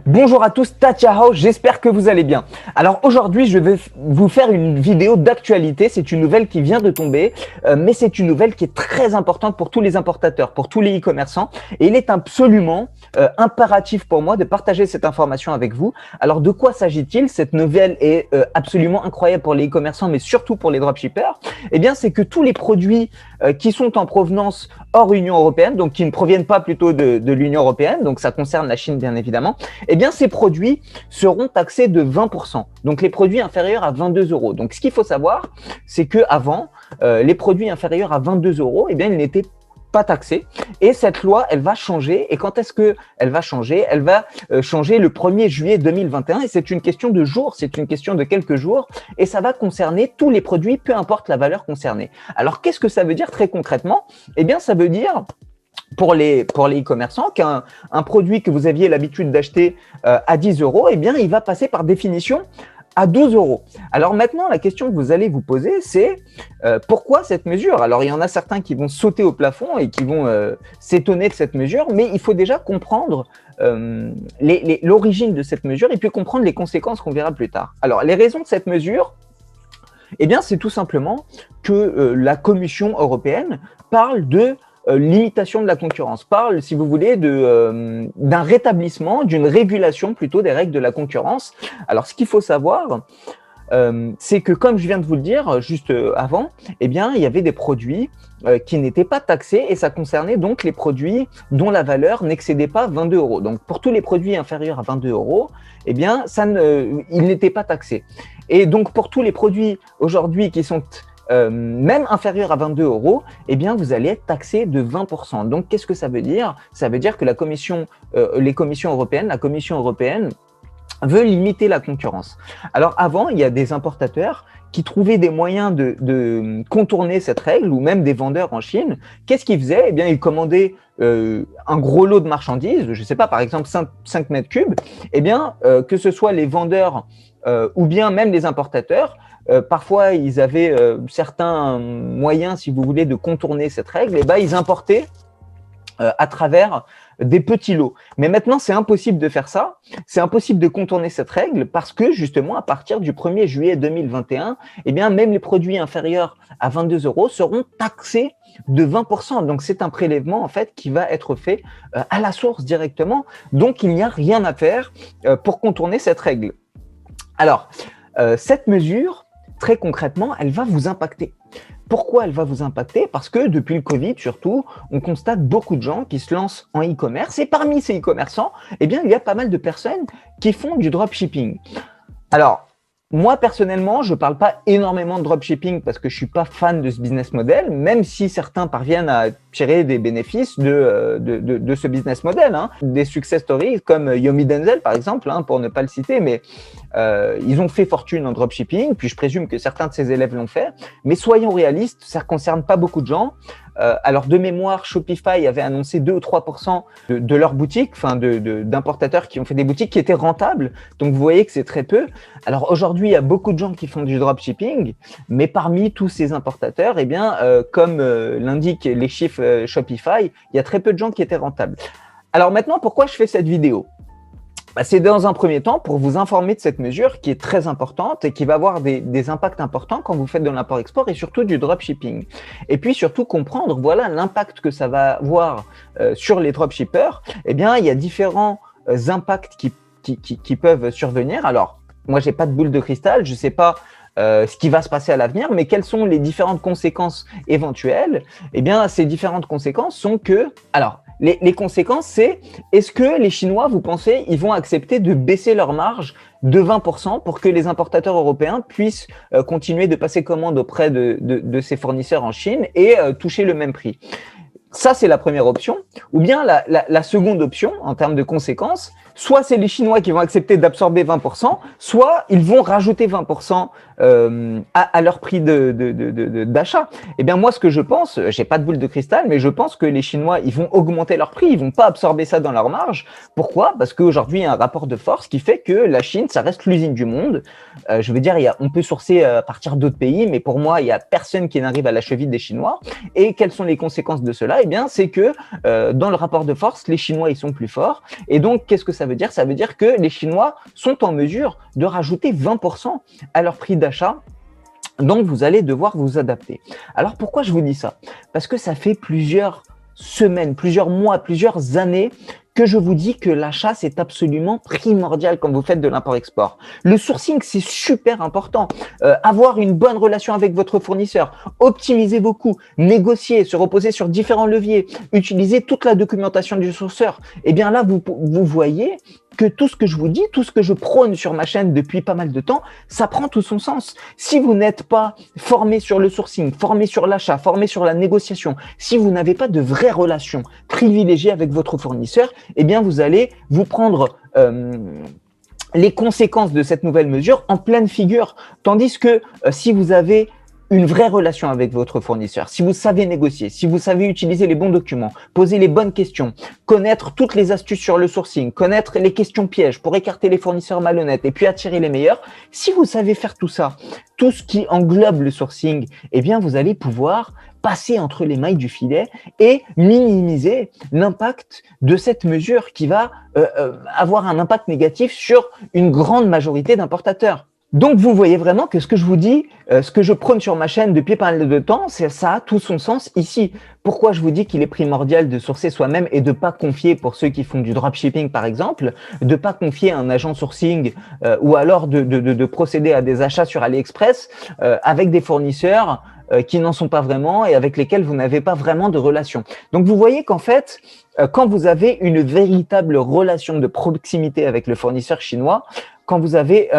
Bonjour à tous, Tatiao, j'espère que vous allez bien. Alors aujourd'hui, je vais vous faire une vidéo d'actualité. C'est une nouvelle qui vient de tomber, mais c'est une nouvelle qui est très importante pour tous les importateurs, pour tous les e-commerçants. Et il est absolument impératif pour moi de partager cette information avec vous. Alors de quoi s'agit-il? Cette nouvelle est absolument incroyable pour les e-commerçants, mais surtout pour les dropshippers. Eh bien, c'est que tous les produits qui sont en provenance hors Union européenne, donc qui ne proviennent pas plutôt de l'Union européenne, donc ça concerne la Chine bien évidemment, eh bien ces produits seront taxés de 20%. Donc les produits inférieurs à 22 euros. Donc ce qu'il faut savoir, c'est que avant les produits inférieurs à 22 euros, eh bien ils n'étaient pas taxés. Et cette loi, elle va changer. Et quand est-ce que elle va changer? Elle va changer le 1er juillet 2021. Et c'est une question de jours, c'est une question de quelques jours. Et ça va concerner tous les produits, peu importe la valeur concernée. Alors, qu'est-ce que ça veut dire très concrètement? Eh bien, ça veut dire pour les e-commerçants qu'un produit que vous aviez l'habitude d'acheter à 10 euros, eh bien, il va passer par définition à 12 euros. Alors maintenant, la question que vous allez vous poser, c'est pourquoi cette mesure? Alors, il y en a certains qui vont sauter au plafond et qui vont s'étonner de cette mesure, mais il faut déjà comprendre l'origine de cette mesure et puis comprendre les conséquences qu'on verra plus tard. Alors, les raisons de cette mesure, eh bien, c'est tout simplement que la Commission européenne parle de limitation de la concurrence, parle, si vous voulez, d'un rétablissement, d'une régulation plutôt des règles de la concurrence. Alors, ce qu'il faut savoir, c'est que, comme je viens de vous le dire juste avant, eh bien, il y avait des produits qui n'étaient pas taxés et ça concernait donc les produits dont la valeur n'excédait pas 22 euros. Donc, pour tous les produits inférieurs à 22 euros, eh bien, ils n'étaient pas taxés. Et donc, pour tous les produits aujourd'hui qui sont même inférieurs à 22 euros, eh bien, vous allez être taxé de 20%. Donc, qu'est-ce que ça veut dire? Ça veut dire que la Commission européenne veut limiter la concurrence. Alors, avant, il y a des importateurs qui trouvaient des moyens de contourner cette règle, ou même des vendeurs en Chine. Qu'est-ce qu'ils faisaient? Eh bien, ils commandaient un gros lot de marchandises, je ne sais pas, par exemple 5 mètres cubes, eh bien, que ce soit les vendeurs ou bien même les importateurs, parfois ils avaient certains moyens, si vous voulez, de contourner cette règle, et ben ils importaient à travers des petits lots. Mais maintenant, c'est impossible de faire ça, c'est impossible de contourner cette règle parce que justement, à partir du 1er juillet 2021, eh bien, même les produits inférieurs à 22 euros seront taxés de 20%. Donc, c'est un prélèvement en fait qui va être fait à la source directement. Donc, il n'y a rien à faire pour contourner cette règle. Alors, cette mesure, très concrètement, elle va vous impacter. Pourquoi elle va vous impacter? Parce que depuis le Covid, surtout, on constate beaucoup de gens qui se lancent en e-commerce. Et parmi ces e-commerçants, eh bien, il y a pas mal de personnes qui font du dropshipping. Alors, moi, personnellement, je ne parle pas énormément de dropshipping parce que je ne suis pas fan de ce business model, même si certains parviennent à tirer des bénéfices de ce business model. Hein. Des success stories comme Yomi Denzel, par exemple, hein, pour ne pas le citer, mais ils ont fait fortune en dropshipping, puis je présume que certains de ses élèves l'ont fait. Mais soyons réalistes, ça ne concerne pas beaucoup de gens. Alors, de mémoire, Shopify avait annoncé 2 ou 3% de leurs boutiques, enfin d'importateurs qui ont fait des boutiques qui étaient rentables. Donc, vous voyez que c'est très peu. Alors, aujourd'hui, il y a beaucoup de gens qui font du dropshipping, mais parmi tous ces importateurs, eh bien, comme l'indiquent les chiffres Shopify, il y a très peu de gens qui étaient rentables. Alors maintenant, pourquoi je fais cette vidéo? C'est dans un premier temps pour vous informer de cette mesure qui est très importante et qui va avoir des impacts importants quand vous faites de l'import-export et surtout du dropshipping. Et puis surtout comprendre, voilà, l'impact que ça va avoir sur les dropshippers. Eh bien, il y a différents impacts qui peuvent survenir. Alors, moi, j'ai pas de boule de cristal, je sais pas ce qui va se passer à l'avenir, mais quelles sont les différentes conséquences éventuelles? Eh bien, ces différentes conséquences sont que, alors, les conséquences, c'est est-ce que les Chinois, vous pensez, ils vont accepter de baisser leur marge de 20% pour que les importateurs européens puissent continuer de passer commande auprès de ces fournisseurs en Chine et toucher le même prix? Ça, c'est la première option. Ou bien la seconde option, en termes de conséquences, soit c'est les Chinois qui vont accepter d'absorber 20%, soit ils vont rajouter 20% à leur prix d'achat. Eh bien, moi, ce que je pense, j'ai pas de boule de cristal, mais je pense que les Chinois, ils vont augmenter leur prix, ils vont pas absorber ça dans leur marge. Pourquoi? Parce qu'aujourd'hui, il y a un rapport de force qui fait que la Chine, ça reste l'usine du monde. Je veux dire, on peut sourcer à partir d'autres pays, mais pour moi, il y a personne qui n'arrive à la cheville des Chinois. Et quelles sont les conséquences de cela? Eh bien, c'est que dans le rapport de force, les Chinois, ils sont plus forts. Et donc, qu'est-ce que ça ça veut dire? Ça veut dire que les Chinois sont en mesure de rajouter 20% à leur prix d'achat. Donc, vous allez devoir vous adapter. Alors, pourquoi je vous dis ça? Parce que ça fait plusieurs semaines, plusieurs mois, plusieurs années que je vous dis que l'achat, c'est absolument primordial quand vous faites de l'import-export. Le sourcing, c'est super important. Avoir une bonne relation avec votre fournisseur, optimiser vos coûts, négocier, se reposer sur différents leviers, utiliser toute la documentation du sourceur. Eh bien là, vous voyez que tout ce que je vous dis, tout ce que je prône sur ma chaîne depuis pas mal de temps, ça prend tout son sens. Si vous n'êtes pas formé sur le sourcing, formé sur l'achat, formé sur la négociation, si vous n'avez pas de vraies relations privilégiées avec votre fournisseur, eh bien vous allez vous prendre les conséquences de cette nouvelle mesure en pleine figure. Tandis que si vous avez une vraie relation avec votre fournisseur, si vous savez négocier, si vous savez utiliser les bons documents, poser les bonnes questions, connaître toutes les astuces sur le sourcing, connaître les questions pièges pour écarter les fournisseurs malhonnêtes et puis attirer les meilleurs, si vous savez faire tout ça, tout ce qui englobe le sourcing, eh bien vous allez pouvoir passer entre les mailles du filet et minimiser l'impact de cette mesure qui va avoir un impact négatif sur une grande majorité d'importateurs. Donc, vous voyez vraiment que ce que je vous dis, ce que je prône sur ma chaîne depuis pas mal de temps, ça a tout son sens ici. Pourquoi je vous dis qu'il est primordial de sourcer soi-même et de pas confier, pour ceux qui font du dropshipping par exemple, de pas confier un agent sourcing ou alors de procéder à des achats sur AliExpress avec des fournisseurs qui n'en sont pas vraiment et avec lesquels vous n'avez pas vraiment de relation. Donc, vous voyez qu'en fait, quand vous avez une véritable relation de proximité avec le fournisseur chinois, quand vous avez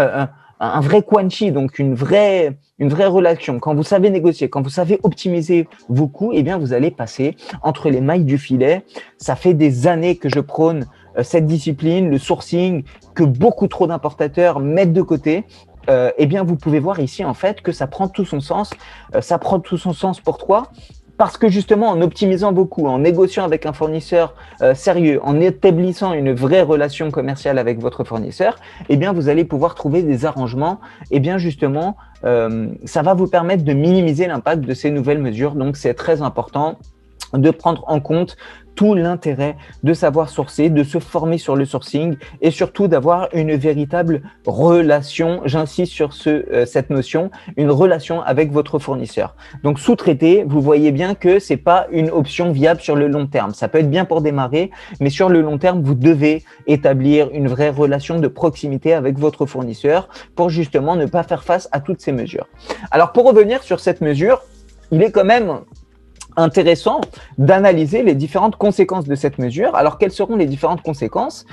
un vrai quanchi, donc une vraie relation, quand vous savez négocier, quand vous savez optimiser vos coûts, eh bien, vous allez passer entre les mailles du filet. Ça fait des années que je prône cette discipline, le sourcing, que beaucoup trop d'importateurs mettent de côté. Eh bien, vous pouvez voir ici, en fait, que ça prend tout son sens. Ça prend tout son sens pour toi. Parce que justement, en optimisant vos coûts, en négociant avec un fournisseur sérieux, en établissant une vraie relation commerciale avec votre fournisseur, eh bien, vous allez pouvoir trouver des arrangements. Eh bien, justement, ça va vous permettre de minimiser l'impact de ces nouvelles mesures. Donc, c'est très important de prendre en compte tout l'intérêt de savoir sourcer, de se former sur le sourcing et surtout d'avoir une véritable relation, j'insiste sur cette notion, une relation avec votre fournisseur. Donc sous-traiter, vous voyez bien que c'est pas une option viable sur le long terme. Ça peut être bien pour démarrer, mais sur le long terme, vous devez établir une vraie relation de proximité avec votre fournisseur pour justement ne pas faire face à toutes ces mesures. Alors pour revenir sur cette mesure, il est quand même intéressant d'analyser les différentes conséquences de cette mesure. Alors, quelles seront les différentes conséquences?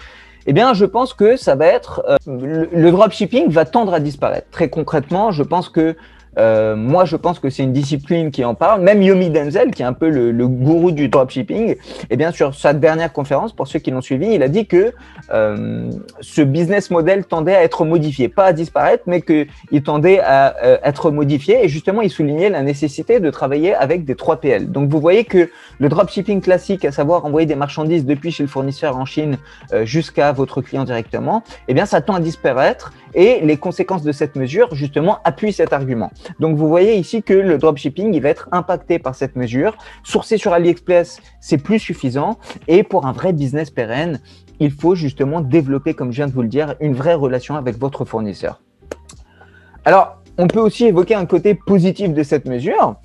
Eh bien, je pense que ça va être… le dropshipping va tendre à disparaître. Très concrètement, je pense que moi, je pense que c'est une discipline qui en parle. Même Yomi Denzel, qui est un peu le gourou du dropshipping, eh bien, sur sa dernière conférence, pour ceux qui l'ont suivi, il a dit que ce business model tendait à être modifié, pas à disparaître, mais qu'il tendait à être modifié. Et justement, il soulignait la nécessité de travailler avec des 3PL. Donc, vous voyez que le dropshipping classique, à savoir envoyer des marchandises depuis chez le fournisseur en Chine jusqu'à votre client directement, eh bien, ça tend à disparaître. Et les conséquences de cette mesure, justement, appuient cet argument. Donc, vous voyez ici que le dropshipping, il va être impacté par cette mesure. Sourcer sur AliExpress, c'est plus suffisant. Et pour un vrai business pérenne, il faut justement développer, comme je viens de vous le dire, une vraie relation avec votre fournisseur. Alors, on peut aussi évoquer un côté positif de cette mesure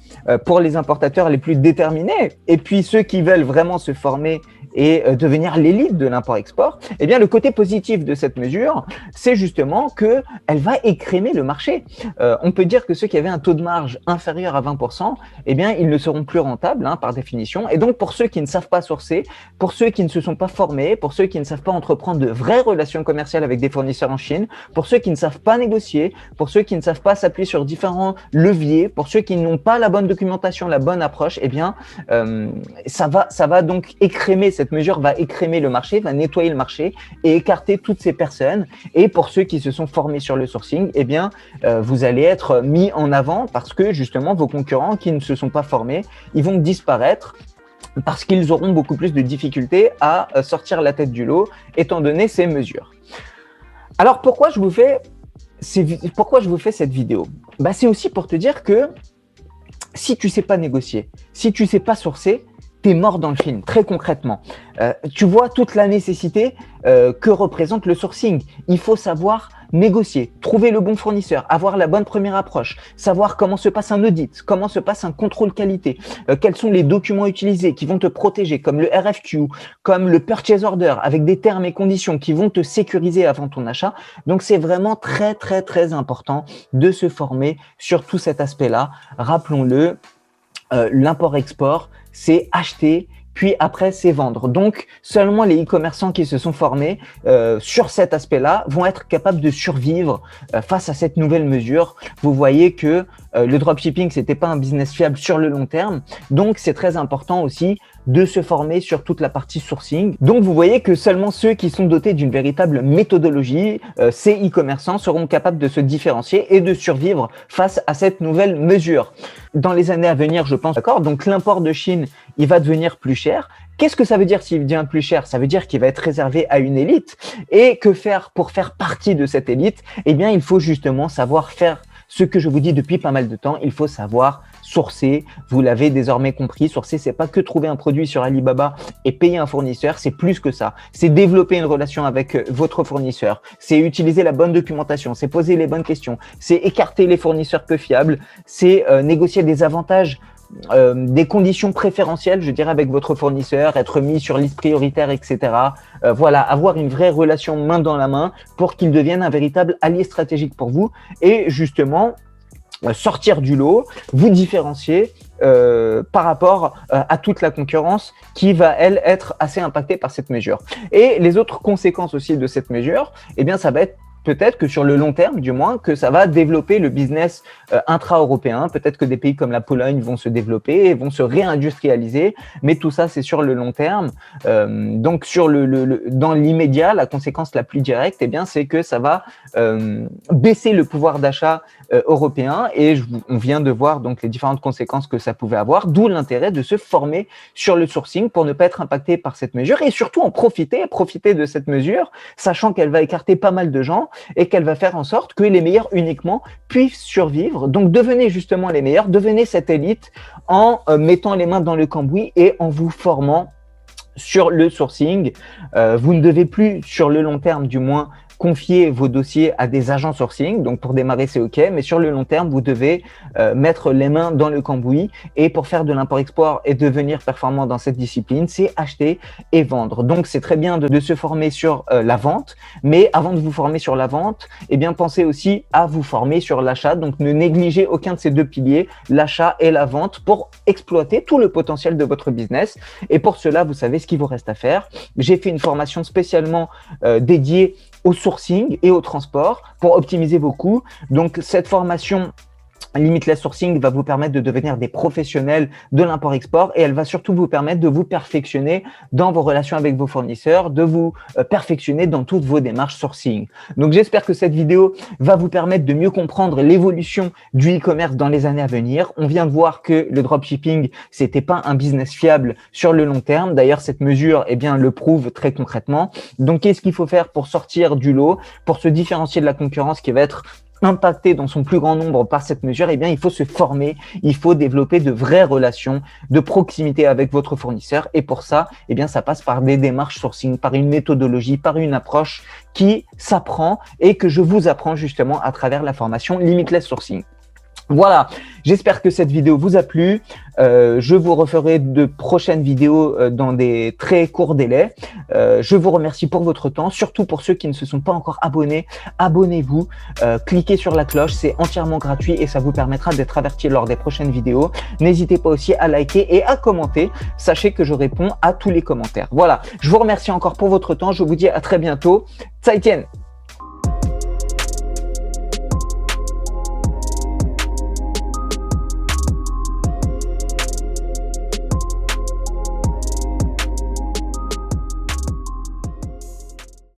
pour les importateurs les plus déterminés et puis ceux qui veulent vraiment se former et devenir l'élite de l'import-export. Eh bien, le côté positif de cette mesure, c'est justement que elle va écrémer le marché. On peut dire que ceux qui avaient un taux de marge inférieur à 20%, eh bien, ils ne seront plus rentables par définition. Et donc, pour ceux qui ne savent pas sourcer, pour ceux qui ne se sont pas formés, pour ceux qui ne savent pas entreprendre de vraies relations commerciales avec des fournisseurs en Chine, pour ceux qui ne savent pas négocier, pour ceux qui ne savent pas s'appuyer sur différents leviers, pour ceux qui n'ont pas la bonne documentation, la bonne approche, eh bien, ça va donc écrémer, cette mesure va écrémer le marché, va nettoyer le marché et écarter toutes ces personnes. Et pour ceux qui se sont formés sur le sourcing, eh bien, vous allez être mis en avant parce que justement, vos concurrents qui ne se sont pas formés, ils vont disparaître parce qu'ils auront beaucoup plus de difficultés à sortir la tête du lot, étant donné ces mesures. Alors, pourquoi je vous fais cette vidéo? C'est aussi pour te dire que si tu ne sais pas négocier, si tu ne sais pas sourcer, t'es mort dans le film, très concrètement. Tu vois toute la nécessité que représente le sourcing. Il faut savoir négocier, trouver le bon fournisseur, avoir la bonne première approche, savoir comment se passe un audit, comment se passe un contrôle qualité, quels sont les documents utilisés qui vont te protéger, comme le RFQ, comme le purchase order, avec des termes et conditions qui vont te sécuriser avant ton achat. Donc, c'est vraiment très, très, très important de se former sur tout cet aspect-là. Rappelons-le, l'import-export, c'est acheter, puis après, c'est vendre. Donc, seulement les e-commerçants qui se sont formés sur cet aspect-là vont être capables de survivre face à cette nouvelle mesure. Vous voyez que le dropshipping, c'était pas un business fiable sur le long terme. Donc, c'est très important aussi de se former sur toute la partie sourcing. Donc, vous voyez que seulement ceux qui sont dotés d'une véritable méthodologie, ces e-commerçants, seront capables de se différencier et de survivre face à cette nouvelle mesure. Dans les années à venir, je pense, d'accord. Donc, l'import de Chine, il va devenir plus cher. Qu'est-ce que ça veut dire s'il devient plus cher? Ça veut dire qu'il va être réservé à une élite. Et que faire pour faire partie de cette élite? Eh bien, il faut justement savoir faire ce que je vous dis depuis pas mal de temps. Il faut savoir sourcer. Vous l'avez désormais compris. Sourcer, c'est pas que trouver un produit sur Alibaba et payer un fournisseur. C'est plus que ça. C'est développer une relation avec votre fournisseur. C'est utiliser la bonne documentation. C'est poser les bonnes questions. C'est écarter les fournisseurs peu fiables. C'est négocier des avantages, des conditions préférentielles, je dirais, avec votre fournisseur, être mis sur liste prioritaire, etc. Voilà, avoir une vraie relation main dans la main pour qu'il devienne un véritable allié stratégique pour vous et justement sortir du lot, vous différencier par rapport à toute la concurrence qui va, elle, être assez impactée par cette mesure. Et les autres conséquences aussi de cette mesure, eh bien, ça va être peut-être que sur le long terme, du moins, que ça va développer le business intra-européen. Peut-être que des pays comme la Pologne vont se développer et vont se réindustrialiser, mais tout ça, c'est sur le long terme. Donc, dans l'immédiat, la conséquence la plus directe, eh bien, c'est que ça va baisser le pouvoir d'achat européen et on vient de voir donc les différentes conséquences que ça pouvait avoir, d'où l'intérêt de se former sur le sourcing pour ne pas être impacté par cette mesure et surtout en profiter de cette mesure, sachant qu'elle va écarter pas mal de gens et qu'elle va faire en sorte que les meilleurs uniquement puissent survivre. Donc, devenez justement les meilleurs, devenez cette élite en mettant les mains dans le cambouis et en vous formant sur le sourcing. Vous ne devez plus, sur le long terme du moins, confier vos dossiers à des agents sourcing. Donc, pour démarrer, c'est OK. Mais sur le long terme, vous devez mettre les mains dans le cambouis. Et pour faire de l'import-export et devenir performant dans cette discipline, c'est acheter et vendre. Donc, c'est très bien de se former sur la vente. Mais avant de vous former sur la vente, eh bien, pensez aussi à vous former sur l'achat. Donc, ne négligez aucun de ces deux piliers, l'achat et la vente, pour exploiter tout le potentiel de votre business. Et pour cela, vous savez ce qu'il vous reste à faire. J'ai fait une formation spécialement dédiée au sourcing et au transport pour optimiser vos coûts. Donc, cette formation Limitless Sourcing va vous permettre de devenir des professionnels de l'import-export et elle va surtout vous permettre de vous perfectionner dans vos relations avec vos fournisseurs, de vous perfectionner dans toutes vos démarches sourcing. Donc, j'espère que cette vidéo va vous permettre de mieux comprendre l'évolution du e-commerce dans les années à venir. On vient de voir que le dropshipping, c'était pas un business fiable sur le long terme. D'ailleurs, cette mesure, eh bien, le prouve très concrètement. Donc, qu'est-ce qu'il faut faire pour sortir du lot, pour se différencier de la concurrence qui va être impacté dans son plus grand nombre par cette mesure? Eh bien, il faut se former, il faut développer de vraies relations de proximité avec votre fournisseur. Et pour ça, eh bien, ça passe par des démarches sourcing, par une méthodologie, par une approche qui s'apprend et que je vous apprends justement à travers la formation Limitless Sourcing. Voilà, j'espère que cette vidéo vous a plu. Je vous referai de prochaines vidéos dans des très courts délais. Je vous remercie pour votre temps, surtout pour ceux qui ne se sont pas encore abonnés. Abonnez-vous, cliquez sur la cloche, c'est entièrement gratuit et ça vous permettra d'être averti lors des prochaines vidéos. N'hésitez pas aussi à liker et à commenter. Sachez que je réponds à tous les commentaires. Voilà, je vous remercie encore pour votre temps. Je vous dis à très bientôt. 再见